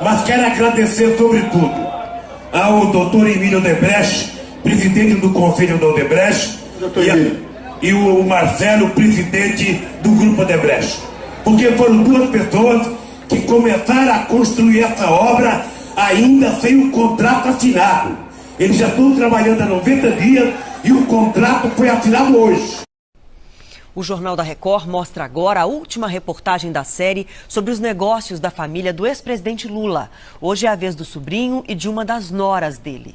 Mas quero agradecer, sobretudo, ao doutor Emílio Odebrecht, presidente do Conselho da Odebrecht, e o Marcelo, presidente do Grupo Odebrecht. Porque foram duas pessoas que começaram a construir essa obra ainda sem o contrato assinado. Eles já estão trabalhando há 90 dias e o contrato foi assinado hoje. O Jornal da Record mostra agora a última reportagem da série sobre os negócios da família do ex-presidente Lula. Hoje é a vez do sobrinho e de uma das noras dele.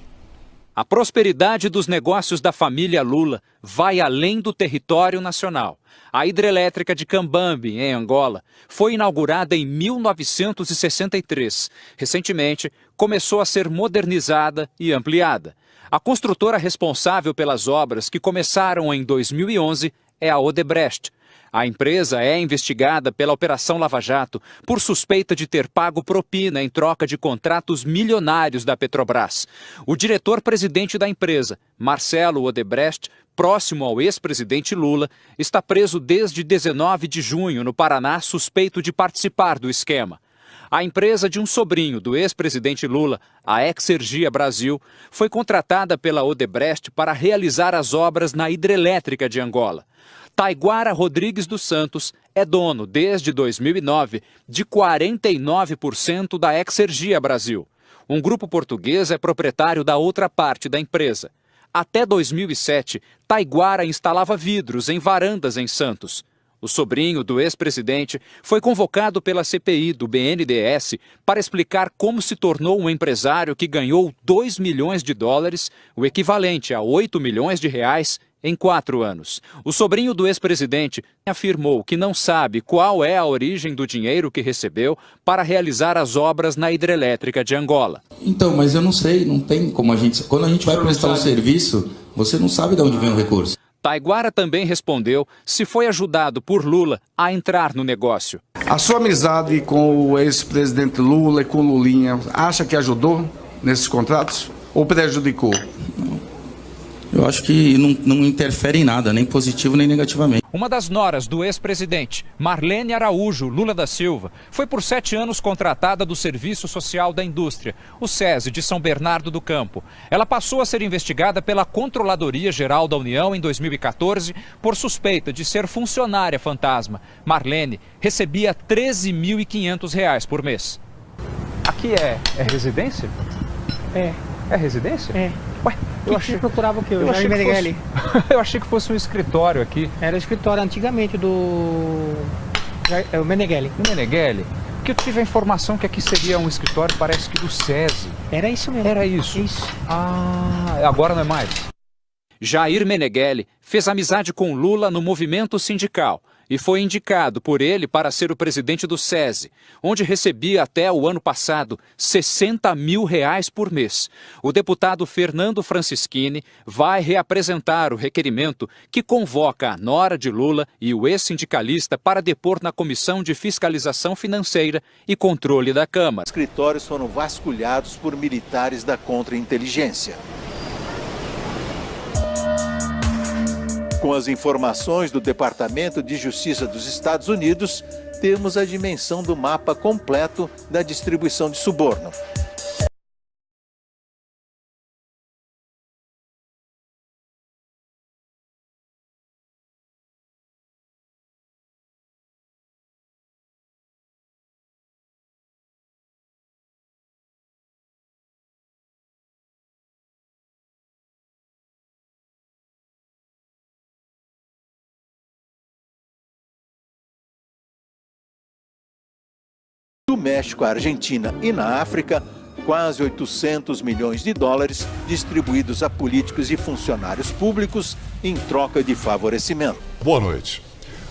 A prosperidade dos negócios da família Lula vai além do território nacional. A hidrelétrica de Cambambi, em Angola, foi inaugurada em 1963. Recentemente, começou a ser modernizada e ampliada. A construtora responsável pelas obras, que começaram em 2011, é a Odebrecht. A empresa é investigada pela Operação Lava Jato por suspeita de ter pago propina em troca de contratos milionários da Petrobras. O diretor-presidente da empresa, Marcelo Odebrecht, próximo ao ex-presidente Lula, está preso desde 19 de junho no Paraná, suspeito de participar do esquema. A empresa de um sobrinho do ex-presidente Lula, a Exergia Brasil, foi contratada pela Odebrecht para realizar as obras na hidrelétrica de Angola. Taiguara Rodrigues dos Santos é dono, desde 2009, de 49% da Exergia Brasil. Um grupo português é proprietário da outra parte da empresa. Até 2007, Taiguara instalava vidros em varandas em Santos. O sobrinho do ex-presidente foi convocado pela CPI do BNDES para explicar como se tornou um empresário que ganhou 2 milhões de dólares, o equivalente a 8 milhões de reais, em 4 anos. O sobrinho do ex-presidente afirmou que não sabe qual é a origem do dinheiro que recebeu para realizar as obras na hidrelétrica de Angola. Então, mas eu não sei, não tem como a gente... Quando a gente vai prestar um serviço, você não sabe de onde vem o recurso. Taiguara também respondeu se foi ajudado por Lula a entrar no negócio. A sua amizade com o ex-presidente Lula e com Lulinha, acha que ajudou nesses contratos ou prejudicou? Eu acho que não interfere em nada, nem positivo nem negativamente. Uma das noras do ex-presidente, Marlene Araújo Lula da Silva, foi por 7 anos contratada do Serviço Social da Indústria, o SESI, de São Bernardo do Campo. Ela passou a ser investigada pela Controladoria Geral da União em 2014 por suspeita de ser funcionária fantasma. Marlene recebia R$ 13.500 por mês. Aqui é residência? É. É residência? É. Ué, eu achei que procurava o quê? Eu achei que fosse um escritório aqui. Era o escritório antigamente do o Meneghelli. O Meneghelli? Porque eu tive a informação que aqui seria um escritório, parece que do SESI. Era isso mesmo. Era isso? Isso. Ah, agora não é mais. Jair Meneghelli fez amizade com Lula no movimento sindical e foi indicado por ele para ser o presidente do SESI, onde recebia até o ano passado R$ 60 mil por mês. O deputado Fernando Francischini vai reapresentar o requerimento que convoca a nora de Lula e o ex-sindicalista para depor na Comissão de Fiscalização Financeira e Controle da Câmara. Os escritórios foram vasculhados por militares da contra-inteligência. Com as informações do Departamento de Justiça dos Estados Unidos, temos a dimensão do mapa completo da distribuição de suborno. Do México à Argentina e na África, quase 800 milhões de dólares distribuídos a políticos e funcionários públicos em troca de favorecimento. Boa noite.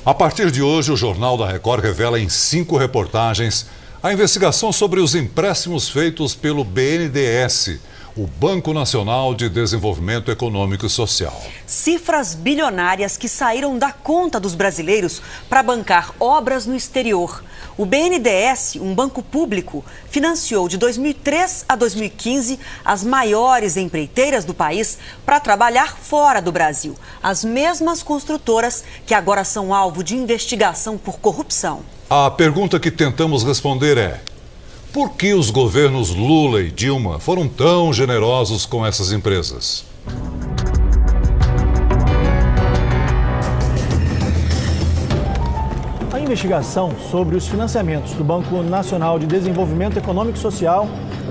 A partir de hoje, o Jornal da Record revela em 5 reportagens a investigação sobre os empréstimos feitos pelo BNDES, o Banco Nacional de Desenvolvimento Econômico e Social. Cifras bilionárias que saíram da conta dos brasileiros para bancar obras no exterior. O BNDES, um banco público, financiou de 2003 a 2015 as maiores empreiteiras do país para trabalhar fora do Brasil. As mesmas construtoras que agora são alvo de investigação por corrupção. A pergunta que tentamos responder é: Por que os governos Lula e Dilma foram tão generosos com essas empresas? A investigação sobre os financiamentos do Banco Nacional de Desenvolvimento Econômico e Social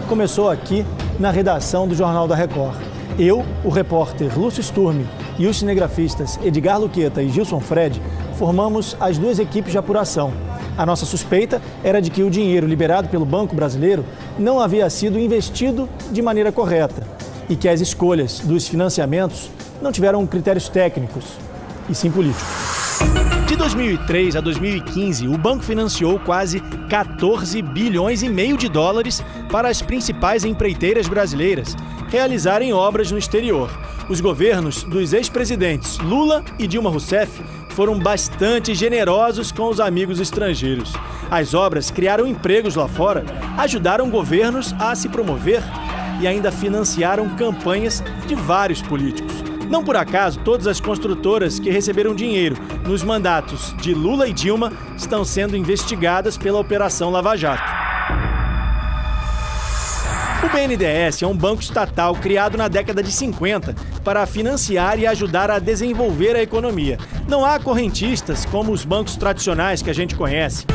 começou aqui na redação do Jornal da Record. Eu, o repórter Lúcio Sturmi e os cinegrafistas Edgar Luqueta e Gilson Fred formamos as duas equipes de apuração. A nossa suspeita era de que o dinheiro liberado pelo Banco Brasileiro não havia sido investido de maneira correta e que as escolhas dos financiamentos não tiveram critérios técnicos, e sim políticos. De 2003 a 2015, o banco financiou quase 14 bilhões e meio de dólares para as principais empreiteiras brasileiras realizarem obras no exterior. Os governos dos ex-presidentes Lula e Dilma Rousseff foram bastante generosos com os amigos estrangeiros. As obras criaram empregos lá fora, ajudaram governos a se promover e ainda financiaram campanhas de vários políticos. Não por acaso, todas as construtoras que receberam dinheiro nos mandatos de Lula e Dilma estão sendo investigadas pela Operação Lava Jato. O BNDES é um banco estatal criado na década de 50 para financiar e ajudar a desenvolver a economia. Não há correntistas como os bancos tradicionais que a gente conhece.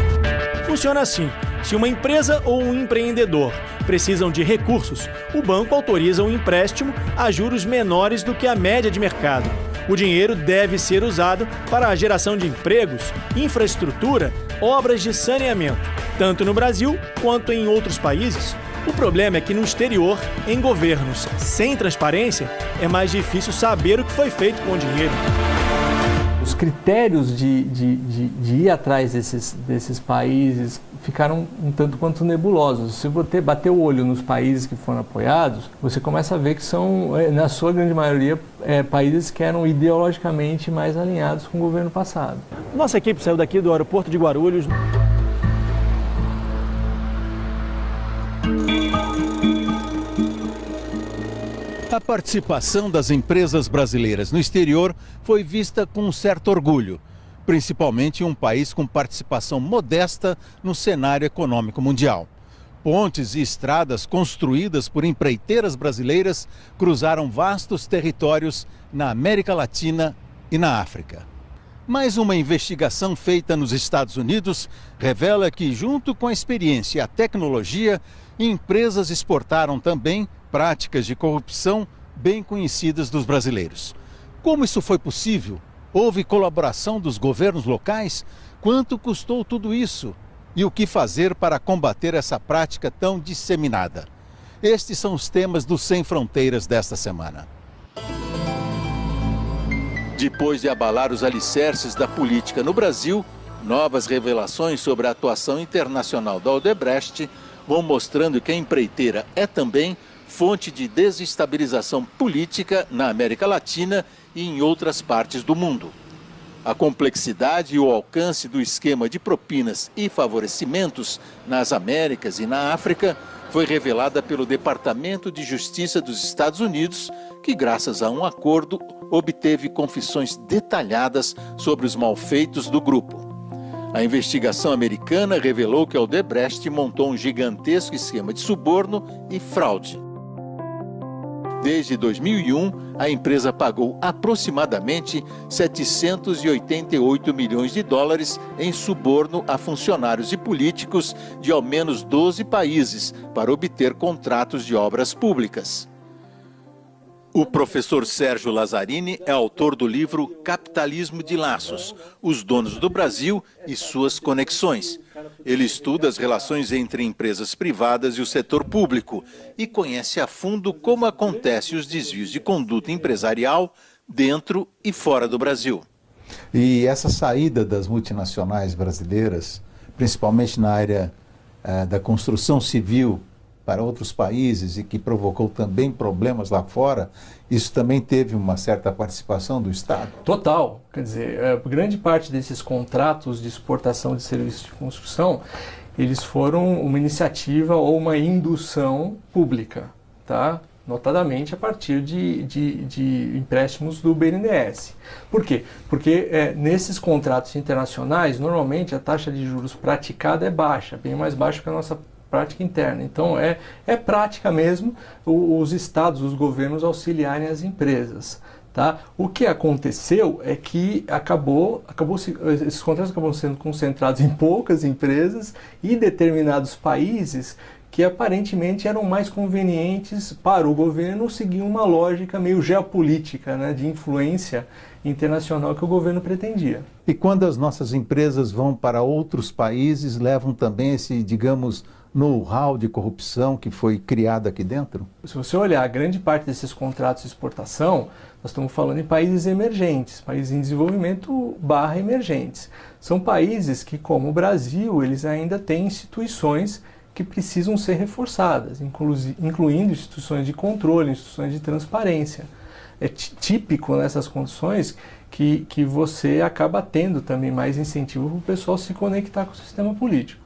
Funciona assim: se uma empresa ou um empreendedor precisam de recursos, o banco autoriza um empréstimo a juros menores do que a média de mercado. O dinheiro deve ser usado para a geração de empregos, infraestrutura, obras de saneamento, tanto no Brasil quanto em outros países. O problema é que no exterior, em governos sem transparência, é mais difícil saber o que foi feito com o dinheiro. Os critérios de ir atrás desses países ficaram um tanto quanto nebulosos. Se você bater o olho nos países que foram apoiados, você começa a ver que são, na sua grande maioria, países que eram ideologicamente mais alinhados com o governo passado. Nossa equipe saiu daqui do aeroporto de Guarulhos. A participação das empresas brasileiras no exterior foi vista com um certo orgulho, principalmente em um país com participação modesta no cenário econômico mundial. Pontes e estradas construídas por empreiteiras brasileiras cruzaram vastos territórios na América Latina e na África. Mas uma investigação feita nos Estados Unidos revela que, junto com a experiência e a tecnologia, empresas exportaram também práticas de corrupção bem conhecidas dos brasileiros. Como isso foi possível? Houve colaboração dos governos locais? Quanto custou tudo isso? E o que fazer para combater essa prática tão disseminada? Estes são os temas do Sem Fronteiras desta semana. Depois de abalar os alicerces da política no Brasil, novas revelações sobre a atuação internacional da Odebrecht vão mostrando que a empreiteira é também fonte de desestabilização política na América Latina e em outras partes do mundo. A complexidade e o alcance do esquema de propinas e favorecimentos nas Américas e na África foi revelada pelo Departamento de Justiça dos Estados Unidos, que, graças a um acordo, obteve confissões detalhadas sobre os malfeitos do grupo. A investigação americana revelou que a Odebrecht montou um gigantesco esquema de suborno e fraude. Desde 2001, a empresa pagou aproximadamente 788 milhões de dólares em suborno a funcionários e políticos de ao menos 12 países para obter contratos de obras públicas. O professor Sérgio Lazzarini é autor do livro Capitalismo de Laços, os donos do Brasil e suas conexões. Ele estuda as relações entre empresas privadas e o setor público e conhece a fundo como acontecem os desvios de conduta empresarial dentro e fora do Brasil. E essa saída das multinacionais brasileiras, principalmente na área da construção civil, para outros países e que provocou também problemas lá fora, isso também teve uma certa participação do Estado? Total. Quer dizer, grande parte desses contratos de exportação de serviços de construção, eles foram uma iniciativa ou uma indução pública, tá? Notadamente a partir de empréstimos do BNDES. Por quê? Porque nesses contratos internacionais, normalmente a taxa de juros praticada é baixa, bem mais baixa que a nossa prática interna. Então é prática mesmo os estados, os governos auxiliarem as empresas. Tá? O que aconteceu é que esses contratos acabam sendo concentrados em poucas empresas e determinados países que aparentemente eram mais convenientes para o governo seguir uma lógica meio geopolítica, né, de influência internacional que o governo pretendia. E quando as nossas empresas vão para outros países, levam também esse, digamos, know-how de corrupção que foi criado aqui dentro? Se você olhar a grande parte desses contratos de exportação, nós estamos falando em países emergentes, países em desenvolvimento / emergentes. São países que, como o Brasil, eles ainda têm instituições que precisam ser reforçadas, incluindo instituições de controle, instituições de transparência. É típico nessas condições que você acaba tendo também mais incentivo para o pessoal se conectar com o sistema político.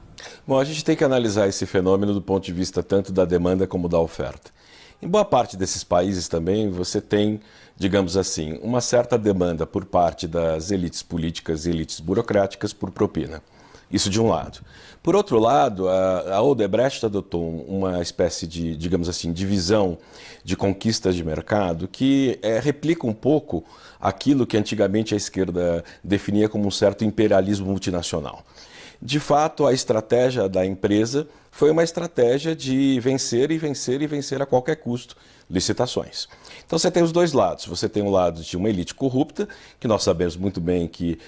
Bom, a gente tem que analisar esse fenômeno do ponto de vista tanto da demanda como da oferta. Em boa parte desses países também você tem, digamos assim, uma certa demanda por parte das elites políticas e elites burocráticas por propina. Isso de um lado. Por outro lado, a Odebrecht adotou uma espécie de, digamos assim, divisão de conquistas de mercado que replica um pouco aquilo que antigamente a esquerda definia como um certo imperialismo multinacional. De fato, a estratégia da empresa foi uma estratégia de vencer e vencer e vencer a qualquer custo licitações. Então você tem os dois lados. Você tem o lado de uma elite corrupta, que nós sabemos muito bem que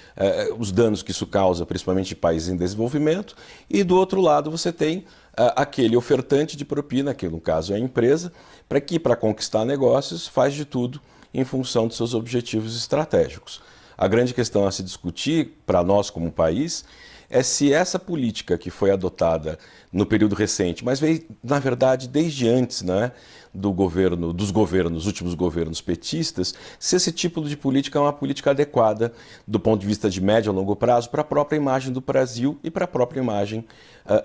os danos que isso causa, principalmente em países em desenvolvimento, e do outro lado você tem aquele ofertante de propina, que no caso é a empresa, para conquistar negócios faz de tudo em função de seus objetivos estratégicos. A grande questão a se discutir para nós como país é se essa política que foi adotada no período recente, mas veio, na verdade, desde antes, né, dos últimos governos petistas, se esse tipo de política é uma política adequada do ponto de vista de médio a longo prazo para a própria imagem do Brasil e para a própria imagem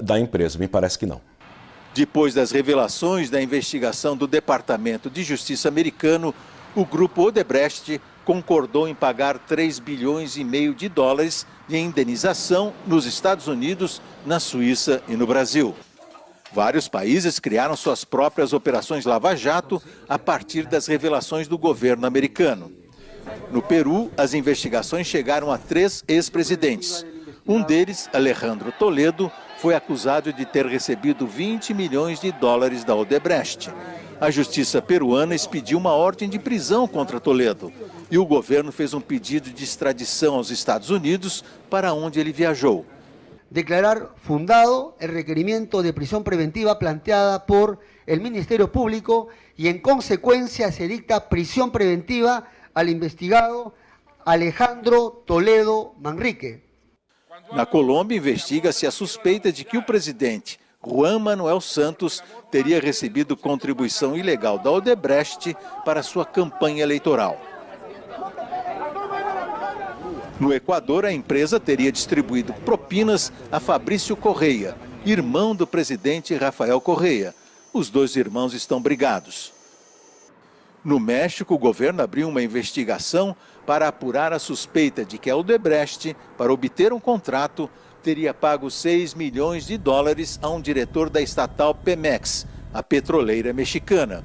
da empresa. Me parece que não. Depois das revelações da investigação do Departamento de Justiça americano, o grupo Odebrecht concordou em pagar 3,5 bilhões de dólares de indenização nos Estados Unidos, na Suíça e no Brasil. Vários países criaram suas próprias operações Lava Jato a partir das revelações do governo americano. No Peru, as investigações chegaram a 3 ex-presidentes. Um deles, Alejandro Toledo, foi acusado de ter recebido 20 milhões de dólares da Odebrecht. A justiça peruana expediu uma ordem de prisão contra Toledo e o governo fez um pedido de extradição aos Estados Unidos, para onde ele viajou. Declarar fundado el requerimiento de prisión preventiva planteada por el Ministerio Público y en consecuencia se dicta prisión preventiva al investigado Alejandro Toledo Manrique. Na Colômbia, investiga-se a suspeita de que o presidente Juan Manuel Santos teria recebido contribuição ilegal da Odebrecht para sua campanha eleitoral. No Equador, a empresa teria distribuído propinas a Fabrício Correia, irmão do presidente Rafael Correia. Os dois irmãos estão brigados. No México, o governo abriu uma investigação para apurar a suspeita de que a Odebrecht, para obter um contrato, teria pago 6 milhões de dólares a um diretor da estatal Pemex, a petroleira mexicana.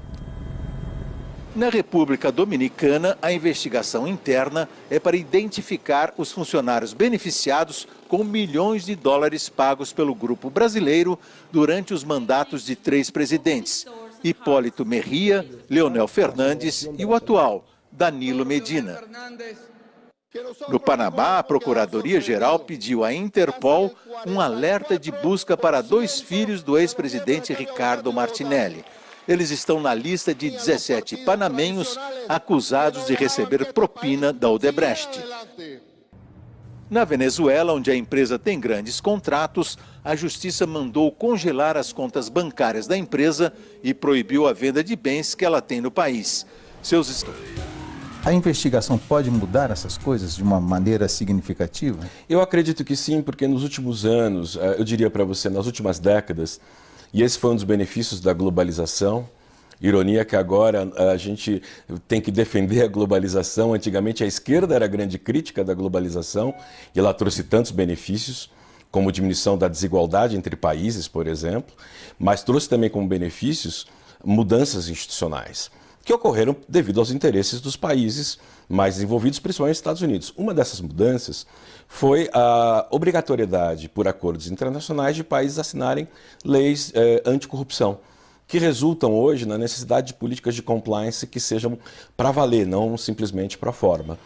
Na República Dominicana, a investigação interna é para identificar os funcionários beneficiados com milhões de dólares pagos pelo grupo brasileiro durante os mandatos de 3 presidentes: Hipólito Mejia, Leonel Fernandes e o atual, Danilo Medina. No Panamá, a Procuradoria-Geral pediu à Interpol um alerta de busca para 2 filhos do ex-presidente Ricardo Martinelli. Eles estão na lista de 17 panamenhos acusados de receber propina da Odebrecht. Na Venezuela, onde a empresa tem grandes contratos, a justiça mandou congelar as contas bancárias da empresa e proibiu a venda de bens que ela tem no país. A investigação pode mudar essas coisas de uma maneira significativa? Eu acredito que sim, porque nos últimos anos, eu diria para você, nas últimas décadas, e esse foi um dos benefícios da globalização. Ironia que agora a gente tem que defender a globalização. Antigamente a esquerda era a grande crítica da globalização e ela trouxe tantos benefícios. como diminuição da desigualdade entre países, por exemplo, mas trouxe também como benefícios mudanças institucionais, que ocorreram devido aos interesses dos países mais desenvolvidos, principalmente os Estados Unidos. Uma dessas mudanças foi a obrigatoriedade, por acordos internacionais, de países assinarem leis anticorrupção, que resultam hoje na necessidade de políticas de compliance que sejam para valer, não simplesmente para forma.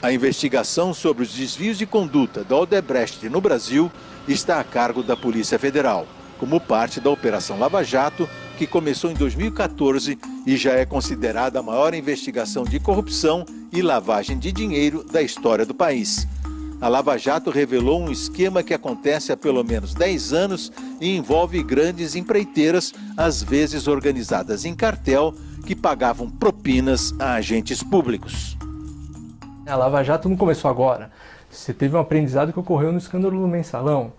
A investigação sobre os desvios de conduta da Odebrecht no Brasil está a cargo da Polícia Federal, como parte da Operação Lava Jato, que começou em 2014 e já é considerada a maior investigação de corrupção e lavagem de dinheiro da história do país. A Lava Jato revelou um esquema que acontece há pelo menos 10 anos e envolve grandes empreiteiras, às vezes organizadas em cartel, que pagavam propinas a agentes públicos. A Lava Jato não começou agora. Você teve um aprendizado que ocorreu no escândalo do Mensalão.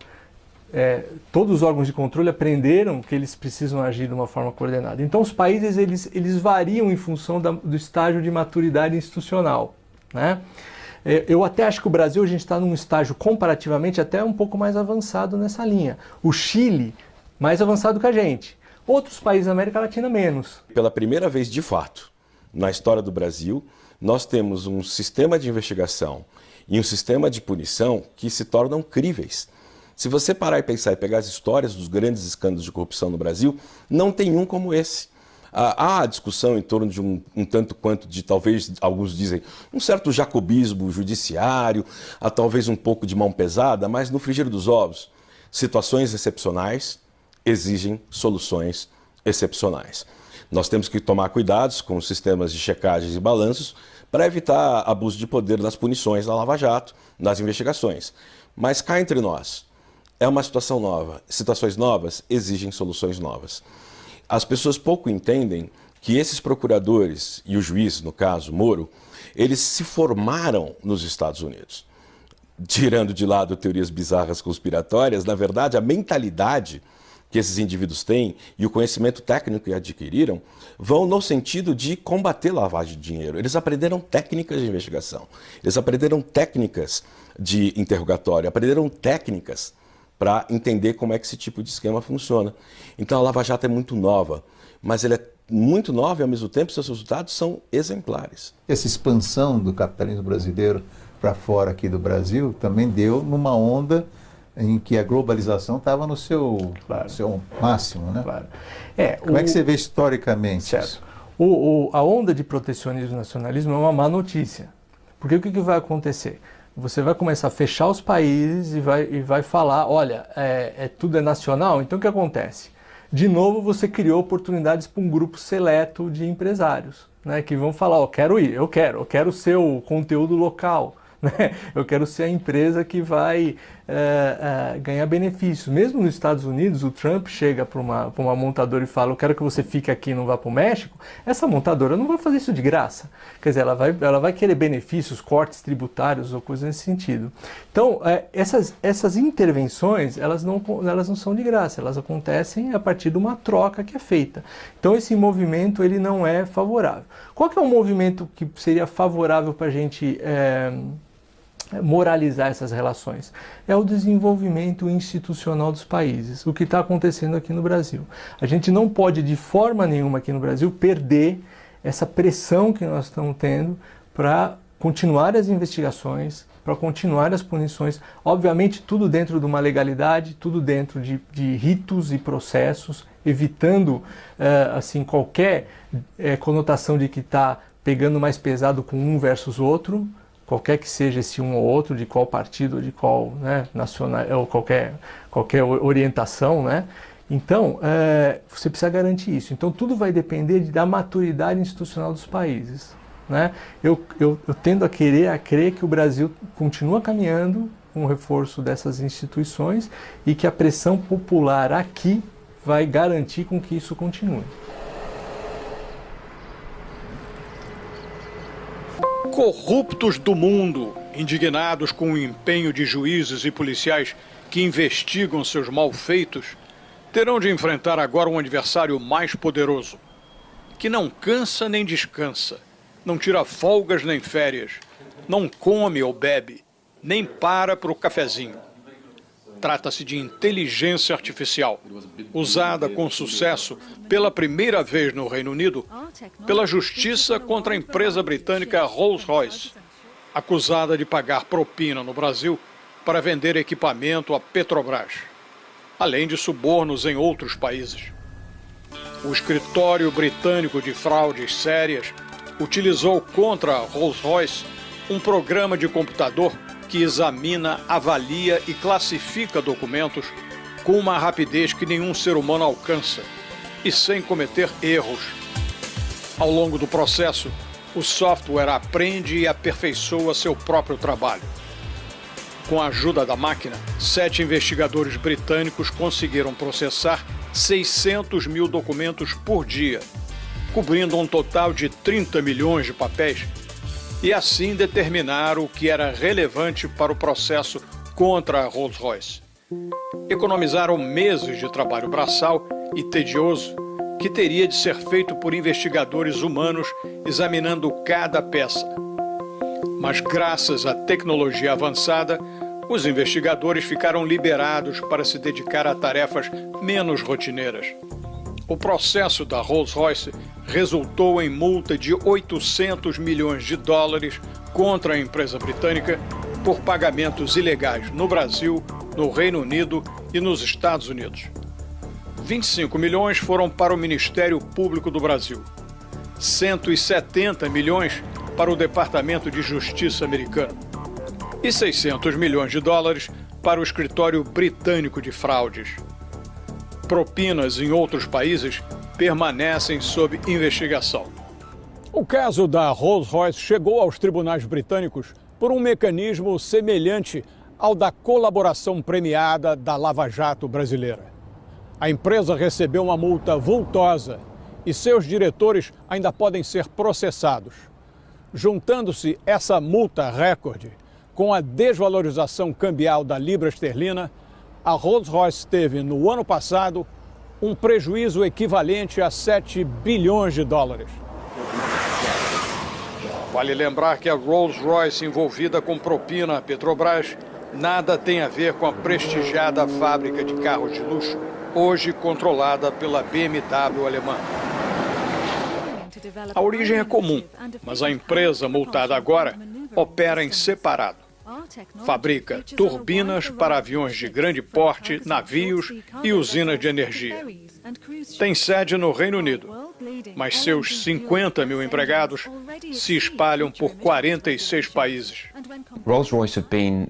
Todos os órgãos de controle aprenderam que eles precisam agir de uma forma coordenada. Então os países eles variam em função do estágio de maturidade institucional, né? Eu até acho que o Brasil, a gente está num estágio comparativamente até um pouco mais avançado nessa linha. O Chile, mais avançado que a gente. Outros países da América Latina, menos. Pela primeira vez, de fato, na história do Brasil, nós temos um sistema de investigação e um sistema de punição que se tornam críveis. Se você parar e pensar e pegar as histórias dos grandes escândalos de corrupção no Brasil, não tem um como esse. Há a discussão em torno de um tanto quanto de, talvez, alguns dizem, um certo jacobismo judiciário, há talvez um pouco de mão pesada, mas no frigir dos ovos, situações excepcionais exigem soluções excepcionais. Nós temos que tomar cuidados com os sistemas de checagens e balanços para evitar abuso de poder nas punições da Lava Jato, nas investigações. Mas cá entre nós, é uma situação nova. Situações novas exigem soluções novas. As pessoas pouco entendem que esses procuradores e o juiz, no caso Moro, eles se formaram nos Estados Unidos. Tirando de lado teorias bizarras conspiratórias, na verdade, a mentalidade que esses indivíduos têm e o conhecimento técnico que adquiriram vão no sentido de combater lavagem de dinheiro. Eles aprenderam técnicas de investigação, eles aprenderam técnicas de interrogatório, aprenderam técnicas para entender como é que esse tipo de esquema funciona. Então a Lava Jato é muito nova, mas ela é muito nova e ao mesmo tempo seus resultados são exemplares. Essa expansão do capitalismo brasileiro para fora aqui do Brasil também deu numa onda em que a globalização estava no seu máximo, né? Claro. Como é que você vê historicamente certo. isso? A onda de protecionismo e nacionalismo é uma má notícia. Porque o que vai acontecer? Você vai começar a fechar os países e vai falar, olha, tudo é nacional, então o que acontece? De novo, você criou oportunidades para um grupo seleto de empresários, né, que vão falar, eu quero ser o conteúdo local, né? Eu quero ser a empresa que vai ganhar benefícios. Mesmo nos Estados Unidos, o Trump chega para uma montadora e fala, eu quero que você fique aqui e não vá para o México. Essa montadora não vai fazer isso de graça. Quer dizer, ela vai querer benefícios, cortes tributários ou coisas nesse sentido. Então, essas intervenções, elas não são de graça, elas acontecem a partir de uma troca que é feita. Então, esse movimento ele não é favorável. Qual que é um movimento que seria favorável para a gente moralizar essas relações? É o desenvolvimento institucional dos países, o que está acontecendo aqui no Brasil. A gente não pode de forma nenhuma aqui no Brasil perder essa pressão que nós estamos tendo para continuar as investigações, para continuar as punições, obviamente tudo dentro de uma legalidade, tudo dentro de ritos e processos, evitando assim, qualquer conotação de que está pegando mais pesado com um versus outro, qualquer que seja esse um ou outro, de qual partido, de qual, né, nacional, ou qualquer orientação, né? Então, você precisa garantir isso. Então, tudo vai depender da maturidade institucional dos países, né? Eu tendo a crer que o Brasil continua caminhando com o reforço dessas instituições e que a pressão popular aqui vai garantir com que isso continue. Corruptos do mundo, indignados com o empenho de juízes e policiais que investigam seus malfeitos, terão de enfrentar agora um adversário mais poderoso, que não cansa nem descansa, não tira folgas nem férias, não come ou bebe, nem para o cafezinho. Trata-se de inteligência artificial, usada com sucesso pela primeira vez no Reino Unido pela justiça contra a empresa britânica Rolls-Royce, acusada de pagar propina no Brasil para vender equipamento à Petrobras, além de subornos em outros países. O escritório britânico de fraudes sérias utilizou contra a Rolls-Royce um programa de computador que examina, avalia e classifica documentos com uma rapidez que nenhum ser humano alcança e sem cometer erros. Ao longo do processo, o software aprende e aperfeiçoa seu próprio trabalho. Com a ajuda da máquina, 7 investigadores britânicos conseguiram processar 600 mil documentos por dia, cobrindo um total de 30 milhões de papéis, e assim determinar o que era relevante para o processo contra a Rolls-Royce. Economizaram meses de trabalho braçal e tedioso que teria de ser feito por investigadores humanos examinando cada peça. Mas graças à tecnologia avançada, os investigadores ficaram liberados para se dedicar a tarefas menos rotineiras. O processo da Rolls-Royce resultou em multa de 800 milhões de dólares contra a empresa britânica por pagamentos ilegais no Brasil, no Reino Unido e nos Estados Unidos. 25 milhões foram para o Ministério Público do Brasil, 170 milhões para o Departamento de Justiça americano e 600 milhões de dólares para o Escritório Britânico de Fraudes. Propinas em outros países permanecem sob investigação. O caso da Rolls-Royce chegou aos tribunais britânicos por um mecanismo semelhante ao da colaboração premiada da Lava Jato brasileira. A empresa recebeu uma multa vultosa e seus diretores ainda podem ser processados. Juntando-se essa multa recorde com a desvalorização cambial da libra esterlina, a Rolls-Royce teve, no ano passado, um prejuízo equivalente a 7 bilhões de dólares. Vale lembrar que a Rolls-Royce envolvida com propina à Petrobras nada tem a ver com a prestigiada fábrica de carros de luxo, hoje controlada pela BMW alemã. A origem é comum, mas a empresa multada agora opera em separado. Fabrica turbinas para aviões de grande porte, navios e usinas de energia. Tem sede no Reino Unido, mas seus 50 mil empregados se espalham por 46 países. Rolls-Royce have been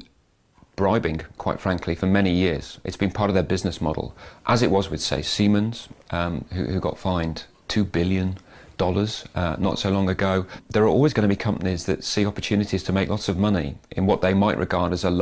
bribing, quite frankly, for many years. It's been part of their business model, as it was with, say, Siemens, who got fined $2 billion not so long ago. There are always going to be companies that see opportunities to make lots of money in what they might regard as a low